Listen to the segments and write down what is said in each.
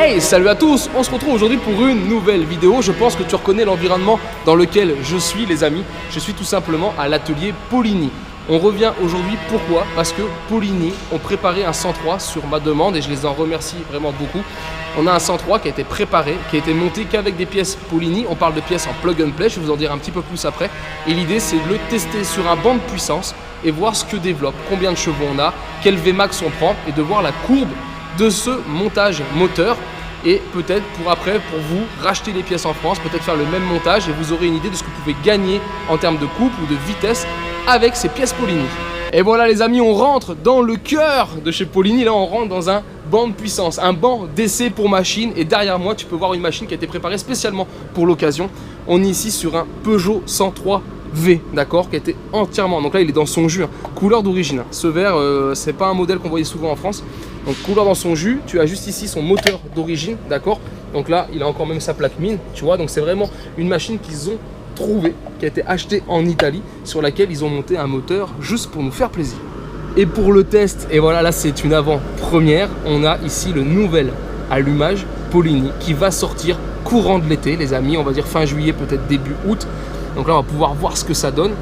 Hey, salut à tous, on se retrouve aujourd'hui pour une nouvelle vidéo. Je pense que tu reconnais l'environnement dans lequel je suis, les amis. Je suis tout simplement à l'atelier Polini. On revient aujourd'hui, pourquoi? Parce que Polini ont préparé un 103 sur ma demande et je les en remercie vraiment beaucoup. On a un 103 qui a été préparé, qui a été monté qu'avec des pièces Polini. On parle de pièces en plug and play, je vais vous en dire un petit peu plus après. Et l'idée, c'est de le tester sur un banc de puissance et voir ce que développe, combien de chevaux on a, quel Vmax on prend et de voir la courbe de ce montage moteur. Et peut-être pour vous racheter les pièces en France, peut-être faire le même montage et vous aurez une idée de ce que vous pouvez gagner en termes de couple ou de vitesse avec ces pièces Polini. Et voilà les amis, on rentre dans le cœur de chez Polini. Là on rentre dans un banc de puissance, un banc d'essai pour machine. Et derrière moi tu peux voir une machine qui a été préparée spécialement pour l'occasion. On est ici sur un Peugeot 103V, d'accord, qui a été entièrement, donc là il est dans son jus, hein, couleur d'origine. Ce vert, c'est pas un modèle qu'on voyait souvent en France. Donc couleur dans son jus, tu as juste ici son moteur d'origine, d'accord. Donc là il a encore même sa plaque mine, tu vois. Donc c'est vraiment une machine qu'ils ont trouvée, qui a été achetée en Italie, sur laquelle ils ont monté un moteur juste pour nous faire plaisir. Et pour le test, et voilà, là c'est une avant-première, on a ici le nouvel allumage Polini qui va sortir courant de l'été, les amis, on va dire fin juillet, peut-être début août. Donc là on va pouvoir voir ce que ça donne.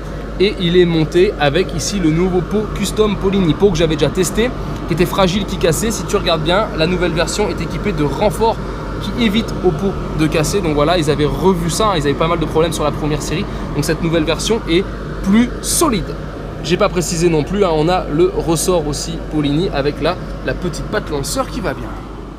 Et il est monté avec ici le nouveau pot custom Polini, pot que j'avais déjà testé, qui était fragile, qui cassait. Si tu regardes bien, la nouvelle version est équipée de renforts qui évitent au pot de casser. Donc voilà, ils avaient revu ça, hein, ils avaient pas mal de problèmes sur la première série. Donc cette nouvelle version est plus solide. J'ai pas précisé non plus, hein, on a le ressort aussi Polini avec la petite patte lanceur qui va bien.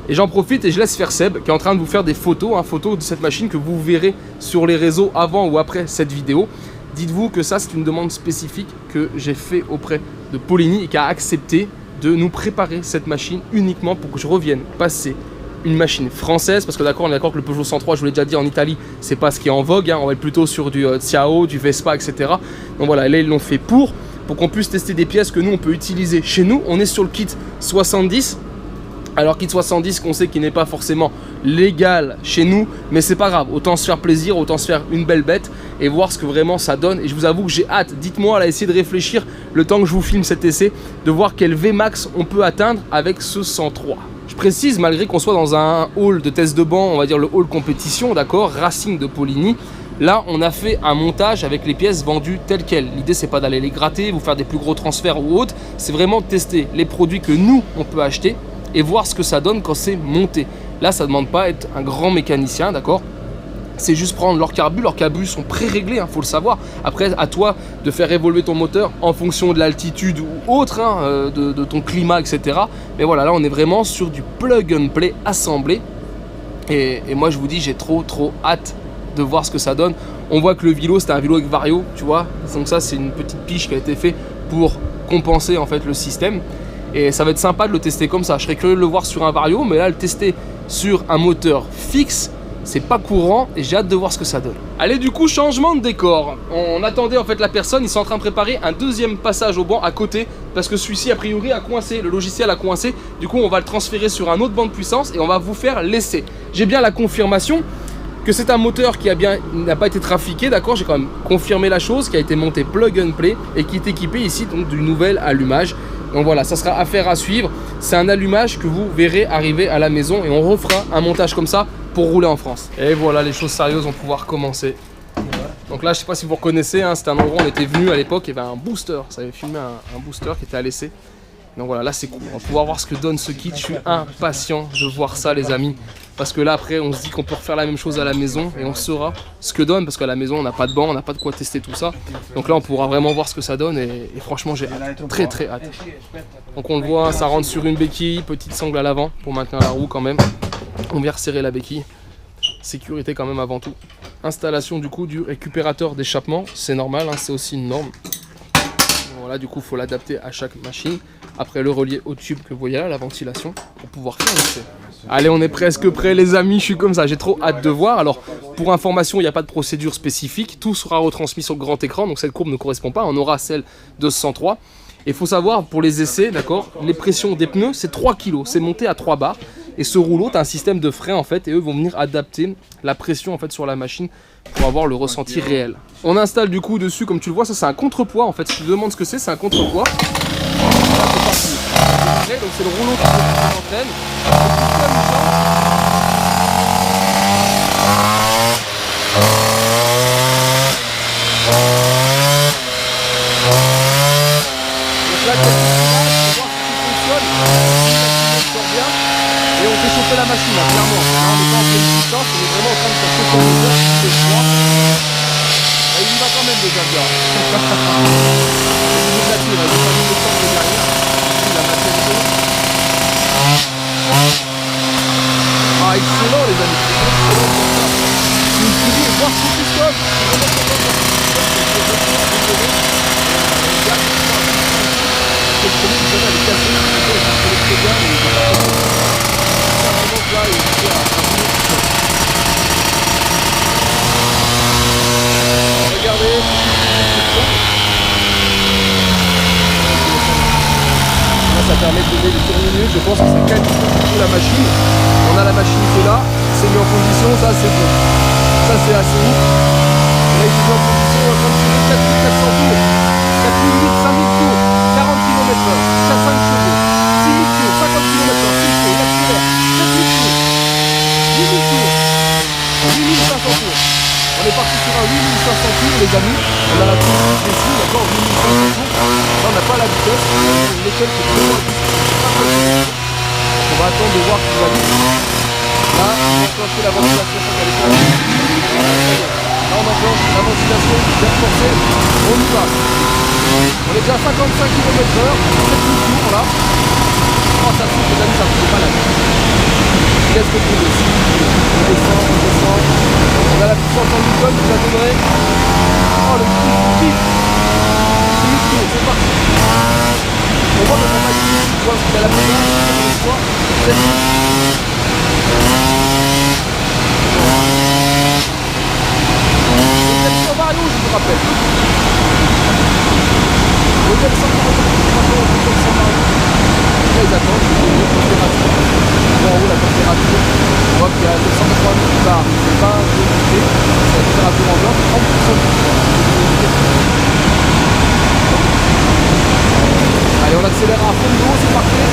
Et j'en profite et je laisse faire Seb qui est en train de vous faire des photos, hein, photos de cette machine que vous verrez sur les réseaux avant ou après cette vidéo. Dites-vous que ça, c'est une demande spécifique que j'ai fait auprès de Polini et qui a accepté de nous préparer cette machine uniquement pour que je revienne passer une machine française. Parce que d'accord, on est d'accord que le Peugeot 103, je vous l'ai déjà dit, en Italie, c'est pas ce qui est en vogue. Hein, on va être plutôt sur du Ciao, du Vespa, etc. Donc voilà, là, ils l'ont fait pour qu'on puisse tester des pièces que nous, on peut utiliser chez nous. On est sur le kit 70. Alors kit 70 qu'on sait qu'il n'est pas forcément légal chez nous, mais c'est pas grave, autant se faire plaisir, autant se faire une belle bête et voir ce que vraiment ça donne. Et je vous avoue que j'ai hâte, dites-moi là, essayez de réfléchir le temps que je vous filme cet essai, de voir quel Vmax on peut atteindre avec ce 103. Je précise, malgré qu'on soit dans un hall de test de banc, on va dire le hall compétition, d'accord, Racing de Polini, là on a fait un montage avec les pièces vendues telles quelles. L'idée c'est pas d'aller les gratter, vous faire des plus gros transferts ou autres, c'est vraiment de tester les produits que nous on peut acheter et voir ce que ça donne quand c'est monté. Là, ça ne demande pas être un grand mécanicien, d'accord? C'est juste prendre leurs carbus sont pré-réglés, hein, faut le savoir. Après, à toi de faire évoluer ton moteur en fonction de l'altitude ou autre, hein, de ton climat, etc. Mais voilà, là, on est vraiment sur du plug and play assemblé. Et moi, je vous dis, j'ai trop hâte de voir ce que ça donne. On voit que le vélo, c'était un vélo avec Vario, tu vois. Donc ça, c'est une petite piche qui a été faite pour compenser en fait le système. Et ça va être sympa de le tester comme ça. Je serais curieux de le voir sur un Vario, mais là, le tester sur un moteur fixe, c'est pas courant et j'ai hâte de voir ce que ça donne. Allez, du coup, changement de décor. On attendait en fait la personne, ils sont en train de préparer un deuxième passage au banc à côté parce que celui-ci, a priori, a coincé, le logiciel a coincé. Du coup, on va le transférer sur un autre banc de puissance et on va vous faire l'essai. J'ai bien la confirmation que c'est un moteur qui n'a pas été trafiqué, d'accord, j'ai quand même confirmé la chose, qui a été monté plug and play et qui est équipé ici donc du nouvel allumage. Donc voilà, ça sera affaire à suivre. C'est un allumage que vous verrez arriver à la maison et on refera un montage comme ça pour rouler en France. Et voilà, les choses sérieuses vont pouvoir commencer. Donc là, je sais pas si vous reconnaissez, hein, c'était un endroit où on était venu à l'époque, il y avait un booster, ça avait filmé un booster qui était à l'essai. Donc voilà, là c'est cool, on va pouvoir voir ce que donne ce kit. Je suis impatient de voir ça les amis. Parce que là après on se dit qu'on peut refaire la même chose à la maison et on saura ce que donne. Parce qu'à la maison on n'a pas de banc, on n'a pas de quoi tester tout ça. Donc là on pourra vraiment voir ce que ça donne et franchement j'ai hâte, très hâte. Donc on le voit, ça rentre sur une béquille, petite sangle à l'avant pour maintenir la roue quand même. On vient resserrer la béquille. Sécurité quand même avant tout. Installation du coup du récupérateur d'échappement, c'est normal, hein, c'est aussi une norme. Voilà, du coup il faut l'adapter à chaque machine. Après le relier au tube que vous voyez là, la ventilation, pour pouvoir faire l'essai. Allez, on est presque prêts les amis, je suis comme ça, j'ai trop hâte de voir. Alors pour information, il n'y a pas de procédure spécifique, tout sera retransmis sur le grand écran, donc cette courbe ne correspond pas, on aura celle de 103. Et il faut savoir, pour les essais, d'accord, les pressions des pneus, c'est 3 kg, c'est monté à 3 bars. Et ce rouleau, tu as un système de frein en fait, et eux vont venir adapter la pression en fait sur la machine pour avoir le ressenti réel. On installe du coup dessus, comme tu le vois, ça c'est un contrepoids en fait. Si tu te demandes ce que c'est un contrepoids. Voilà, c'est parti. Donc c'est le rouleau qui s'entraîne. Et on fait chauffer la machine, là, clairement. Là, on n'est pas en pleine puissance, on est vraiment en train de faire chauffer le moteur qui fait froid. Et il y va quand même déjà le gars. Il a pas mis le temps de derrière. Il a maté le dos. Ah, excellent les amis. Excellent pour ça. Je me suis dit, voir ce piston. Je suis vraiment content de voir ce piston. C'est le premier qui avait cassé. Il très bien, mais il va pas là, il était à regardez, là ça permet de donner des tours minutes, je pense que ça calme beaucoup la machine. On a la machine qui est là, c'est mis en position, ça c'est bon. Ça c'est assez ouf. Là il est mis en position, on va prendre 4400 tours, 4008, 5000 tours, 40 km/h, 4-5 chevaux, 6000 tours, 50 km/h, 6 tours, il accélère, 7000 tours. 10 000 tours, 8500 tours. On est parti sur un 8500 tours les amis. On a la tour ici, d'accord, 8500 tours. Là on n'a pas la vitesse, on est quelques tours. On va attendre de voir ce qui va vite. Là, on va enclencher la ventilation sans qu'elle est pas. Là on enclenche la ventilation, bien forcée, on y va. On est déjà à 55 km/h, 7000 tours là. Oh ça souffle les amis, ça fait pas la vie. Qu'est-ce que tu veux? On descend, on descend. On a la puissance en Newton, je la donnerai. Oh le kiff. C'est parti. On voit que mon machine, tu vois, qu'il a la puissance, une fois, 7 minutes. C'est un vario, je vous rappelle. Modèle 140, là ils attendent, la température. En haut la température, on voit qu'il y a 280 qui va arriver, c'est pas humidité, c'est la température en blanc, 30% d'humidité. Allez, on accélère à fond de l'eau, c'est parfait.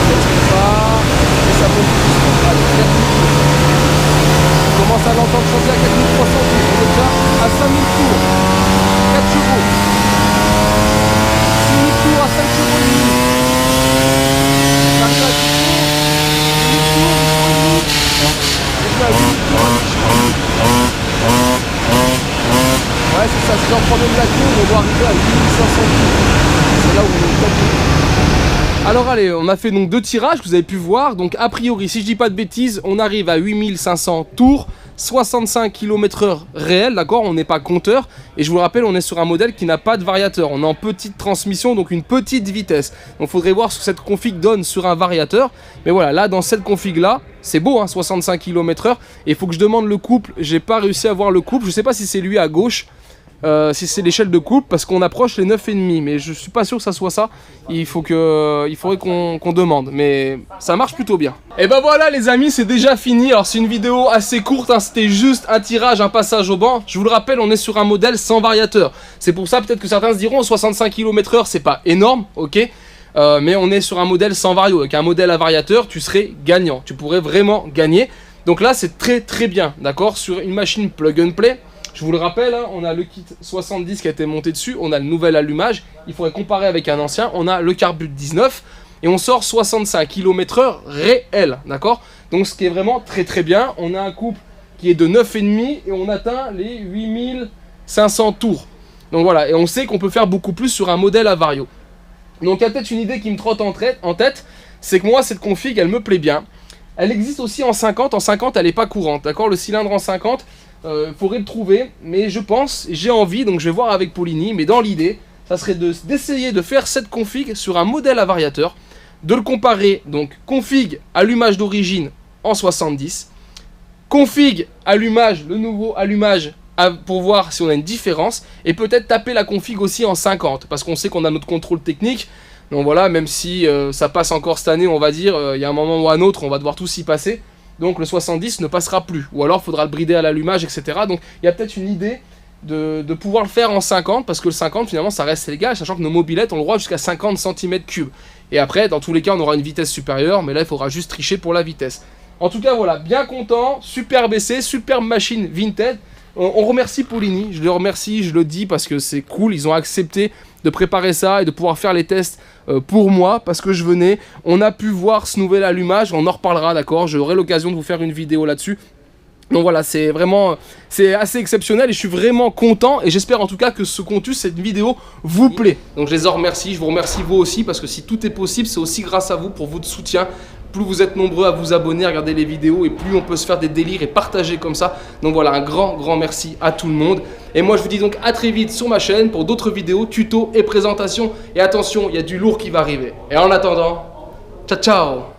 Laisse ça, et ça monte doucement. Allez, 4000 tours. On commence à l'entendre changer à 4300 tours, on est déjà à 5000 tours. 4 chevaux. 6000 tours à 5 chevaux et demi. Ouais c'est ça, si j'en prends même la tour, on doit arriver à 8500 tours. C'est là où on est top. Alors allez, on a fait donc 2 tirages que vous avez pu voir. Donc a priori, si je dis pas de bêtises, on arrive à 8500 tours, 65 km/h réel, d'accord, on n'est pas compteur. Et je vous le rappelle, on est sur un modèle qui n'a pas de variateur. On est en petite transmission, donc une petite vitesse. Donc il faudrait voir ce que cette config donne sur un variateur. Mais voilà, là dans cette config là, c'est beau, hein, 65 km/h. Et il faut que je demande le couple. J'ai pas réussi à voir le couple. Je sais pas si c'est lui à gauche. Si c'est l'échelle de couple, parce qu'on approche les 9,5, mais je suis pas sûr que ça soit ça. Il faudrait qu'on demande, mais ça marche plutôt bien. Et ben voilà les amis, c'est déjà fini. Alors c'est une vidéo assez courte, hein, c'était juste un tirage, un passage au banc. Je vous le rappelle, on est sur un modèle sans variateur. C'est pour ça peut-être que certains se diront 65 km/h c'est pas énorme, ok, mais on est sur un modèle sans vario. Avec un modèle à variateur, tu serais gagnant, tu pourrais vraiment gagner. Donc là c'est très bien, d'accord, sur une machine plug and play. Je vous le rappelle, hein, on a le kit 70 qui a été monté dessus, on a le nouvel allumage, il faudrait comparer avec un ancien, on a le Carbut 19 et on sort 65 km/h réel, d'accord? Donc ce qui est vraiment très bien, on a un couple qui est de 9,5 et on atteint les 8500 tours. Donc voilà, et on sait qu'on peut faire beaucoup plus sur un modèle à vario. Donc il y a peut-être une idée qui me trotte en tête, c'est que moi cette config elle me plaît bien. Elle existe aussi en 50 elle n'est pas courante, d'accord? Le cylindre en 50, faudrait le trouver, mais je pense, j'ai envie, donc je vais voir avec Polini, mais dans l'idée, ça serait d'essayer de faire cette config sur un modèle à variateur, de le comparer, donc config allumage d'origine en 70, config allumage, le nouveau allumage, pour voir si on a une différence, et peut-être taper la config aussi en 50, parce qu'on sait qu'on a notre contrôle technique, donc voilà, même si ça passe encore cette année, on va dire, il y a un moment ou un autre, on va devoir tous y passer. Donc le 70 ne passera plus, ou alors il faudra le brider à l'allumage, etc. Donc il y a peut-être une idée de pouvoir le faire en 50, parce que le 50 finalement ça reste légal, sachant que nos mobylettes ont le droit jusqu'à 50 cm3. Et après, dans tous les cas, on aura une vitesse supérieure, mais là il faudra juste tricher pour la vitesse. En tout cas, voilà, bien content, superbe essai, superbe machine vintage. On remercie Polini, je le remercie, je le dis parce que c'est cool, ils ont accepté de préparer ça et de pouvoir faire les tests pour moi parce que je venais. On a pu voir ce nouvel allumage, on en reparlera, d'accord, j'aurai l'occasion de vous faire une vidéo là-dessus. Donc voilà, c'est vraiment, c'est assez exceptionnel et je suis vraiment content et j'espère en tout cas que ce contenu, cette vidéo vous plaît. Donc je les en remercie, je vous remercie vous aussi parce que si tout est possible, c'est aussi grâce à vous pour votre soutien. Plus vous êtes nombreux à vous abonner, à regarder les vidéos et plus on peut se faire des délires et partager comme ça. Donc voilà, un grand merci à tout le monde. Et moi je vous dis donc à très vite sur ma chaîne pour d'autres vidéos, tutos et présentations. Et attention, il y a du lourd qui va arriver. Et en attendant, ciao ciao.